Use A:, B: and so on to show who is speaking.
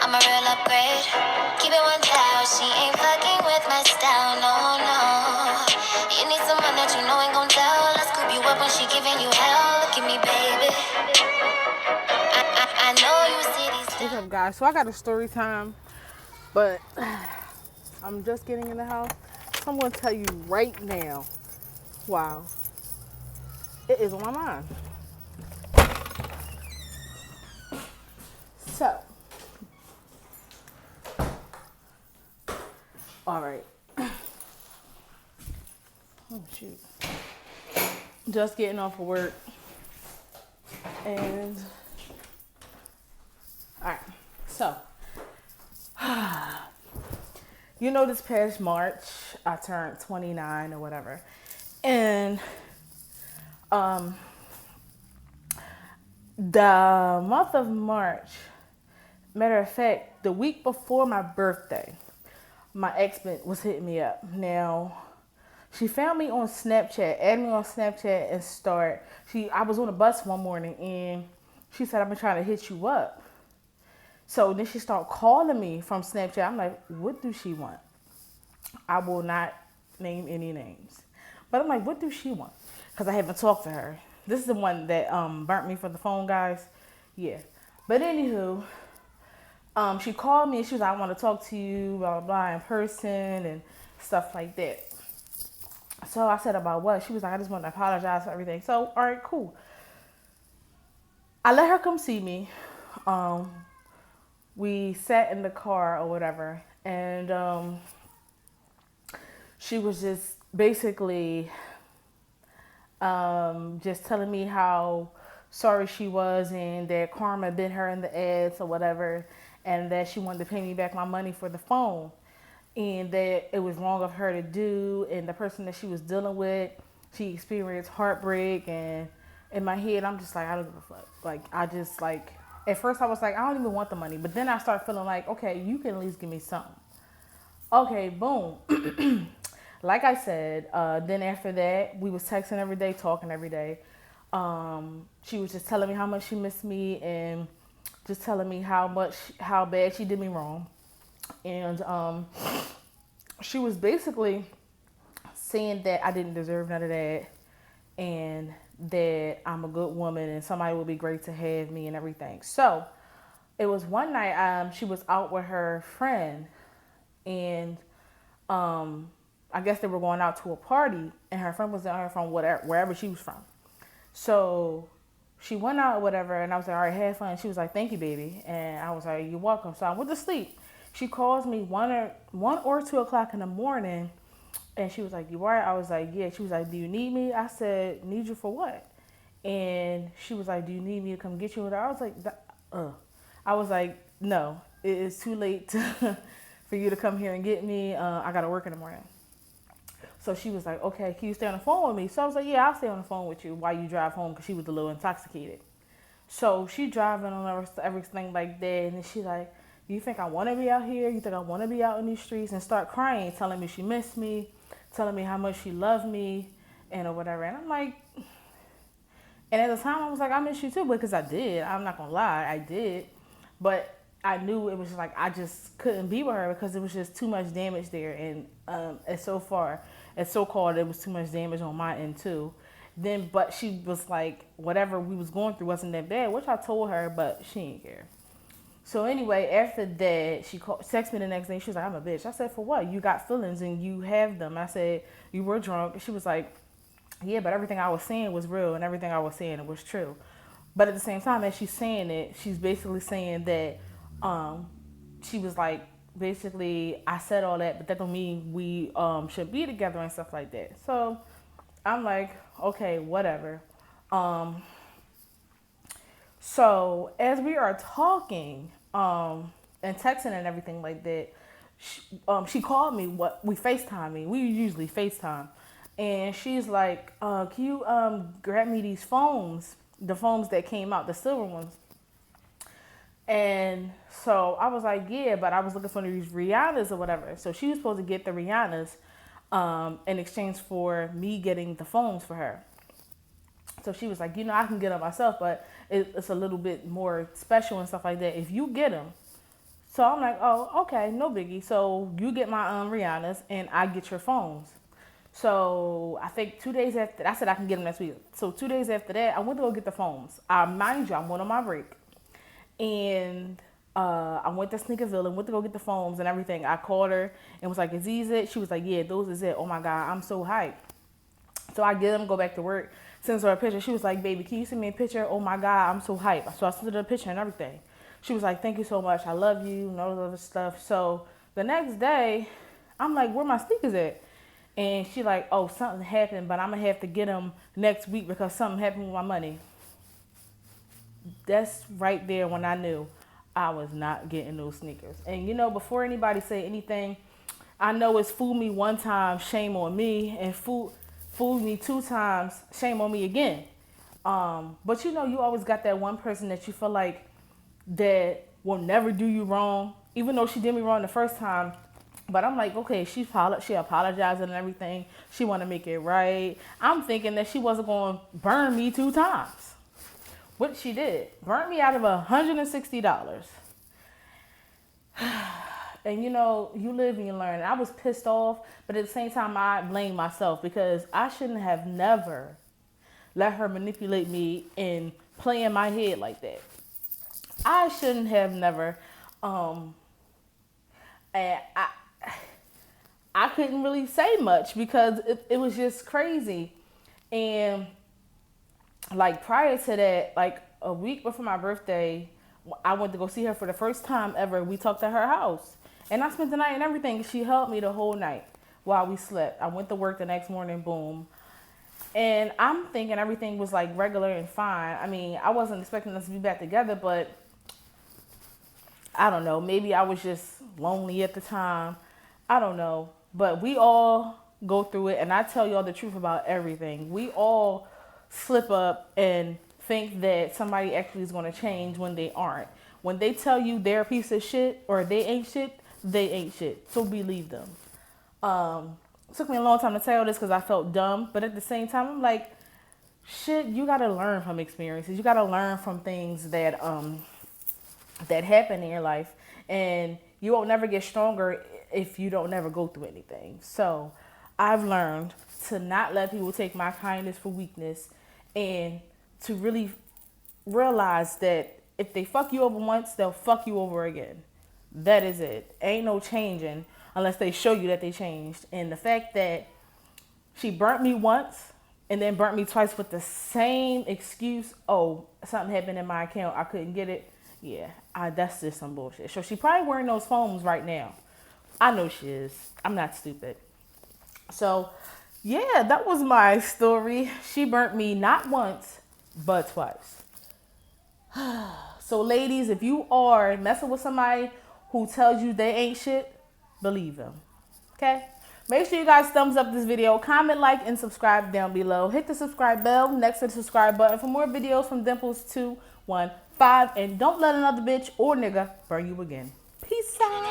A: I'm a real upgrade. Keep it 1,000. She ain't fucking with my style, no, no. You need someone that you know ain't gon' tell. Let's scoop you up when she giving you hell. Look at me, baby. I know you see these.
B: What's up, guys? So I got a story time, but I'm just getting in the house. So I'm gonna tell you right now. Wow, it is on my mind. So, all right. Oh shoot. Just getting off of work, and all right. So, this past March I turned 29 or whatever, and um, the month of March. Matter of fact, the week before my birthday, my ex was hitting me up. Now, she found me on Snapchat, added me on Snapchat, and I was on a bus one morning, and she said, "I've been trying to hit you up." So then she started calling me from Snapchat. I'm like, what do she want? I will not name any names, but I'm like, what do she want? Because I haven't talked to her. This is the one that burnt me for the phone, guys. Yeah. But anywho, she called me and she was like, "I want to talk to you, blah, blah, blah, in person and stuff like that." So I said, "About what?" She was like, "I just want to apologize for everything." So, all right, cool. I let her come see me. Um, we sat in the car or whatever, and she was just basically just telling me how sorry she was and that karma bit her in the ass or whatever, and that she wanted to pay me back my money for the phone, and that it was wrong of her to do, and the person that she was dealing with, she experienced heartbreak. And in my head, I'm just like, I don't give a fuck. Like, I just like, at first I was like, I don't even want the money, but then I start feeling like, okay, you can at least give me something. Okay, boom. Like I said, then after that, we was texting every day, talking every day. She was just telling me how much she missed me, and just telling me how bad she did me wrong. And she was basically saying that I didn't deserve none of that, and that I'm a good woman and somebody would be great to have me and everything. So it was one night, she was out with her friend, and I guess they were going out to a party, and her friend was down here from wherever she was from. So she went out or whatever, and I was like, "All right, have fun." She was like, "Thank you, baby," and I was like, "You're welcome." So I went to sleep. She calls me 1 or 2 o'clock in the morning, and she was like, "You alright?" I was like, "Yeah." She was like, "Do you need me?" I said, "Need you for what?" And she was like, "Do you need me to come get you?" And I was like, I was like, "No, it is too late for you to come here and get me. I gotta work in the morning." So she was like, "Okay, can you stay on the phone with me?" So I was like, "Yeah, I'll stay on the phone with you while you drive home," because she was a little intoxicated. So she driving on everything like that, and then she like, "You think I want to be out here? You think I want to be out in these streets?" And start crying, telling me she missed me, telling me how much she loved me, and or whatever. And I'm like, and at the time I was like, "I miss you too," because I did. I'm not gonna lie, I did, but I knew it was like I just couldn't be with her because it was just too much damage there, and as so far as so called, it was too much damage on my end too. Then, but she was like, whatever we was going through wasn't that bad, which I told her, but she didn't care. So anyway, after that, she texted me the next day. She was like, "I'm a bitch." I said, "For what? You got feelings and you have them." I said, "You were drunk." She was like, "Yeah, but everything I was saying was real, and everything I was saying, it was true." But at the same time, as she's saying it, she's basically saying that um, she was like, basically, I said all that, but that don't mean we should be together and stuff like that. So I'm like, okay, whatever. Um, so as we are talking and texting and everything like that, she called me. What we FaceTime me. We usually FaceTime, and she's like, "Can you grab me these phones? The phones that came out, the silver ones." And so I was like, "Yeah," but I was looking for these Rihannas or whatever. So she was supposed to get the Rihannas in exchange for me getting the phones for her. So she was like, "I can get them myself, but it's a little bit more special and stuff like that if you get them." So I'm like, oh, okay, no biggie. So you get my Rihanna's and I get your phones. So I think 2 days after, I said I can get them next week. So 2 days after that, I went to go get the phones. Mind you, I went on my break. And I went to Sneakerville and went to go get the phones and everything. I called her and was like, is these it? She was like, yeah, those is it. Oh my God, I'm so hyped. So I get them, go back to work, sends her a picture. She was like, baby, can you send me a picture? Oh my God, I'm so hyped. So I sent her a picture and everything. She was like, thank you so much. I love you and all this other stuff. So the next day, I'm like, where my sneakers at? And she like, oh, something happened, but I'm going to have to get them next week because something happened with my money. That's right there when I knew I was not getting those sneakers. And you know, before anybody say anything, I know it's fool me one time, shame on me, and fool me 2 times, shame on me again. But you know, you always got that one person that you feel like that will never do you wrong, even though she did me wrong the first time. But I'm like, okay, she apologized and everything. She want to make it right. I'm thinking that she wasn't going to burn me 2 times. What she did, burnt me out of $160. And you know, you live and you learn. I was pissed off, but at the same time, I blame myself because I shouldn't have never let her manipulate me and play in my head like that. I shouldn't have never. And I couldn't really say much because it was just crazy. And like prior to that, like a week before my birthday, I went to go see her for the first time ever. We talked at her house and I spent the night and everything. She held me the whole night while we slept. I went to work the next morning, boom. And I'm thinking everything was like regular and fine. I mean, I wasn't expecting us to be back together, but I don't know. Maybe I was just lonely at the time. I don't know. But we all go through it. And I tell y'all the truth about everything. We all slip up and think that somebody actually is going to change when they aren't. When they tell you they're a piece of shit or they ain't shit, they ain't shit. So believe them. It took me a long time to tell this because I felt dumb. But at the same time, I'm like, shit, you got to learn from experiences. You got to learn from things that that happen in your life. And you won't never get stronger if you don't never go through anything. So I've learned to not let people take my kindness for weakness and to really realize that if they fuck you over once, they'll fuck you over again. That is it. Ain't no changing unless they show you that they changed. And the fact that she burnt me once and then burnt me twice with the same excuse, oh, something happened in my account, I couldn't get it. Yeah, that's just some bullshit. So she probably wearing those phones right now. I know she is. I'm not stupid. So, yeah, that was my story. She burnt me not once, but twice. So, ladies, if you are messing with somebody who tells you they ain't shit, believe them. Okay? Make sure you guys thumbs up this video, comment, like, and subscribe down below. Hit the subscribe bell next to the subscribe button for more videos from Dimples 215. And don't let another bitch or nigga burn you again. Peace out.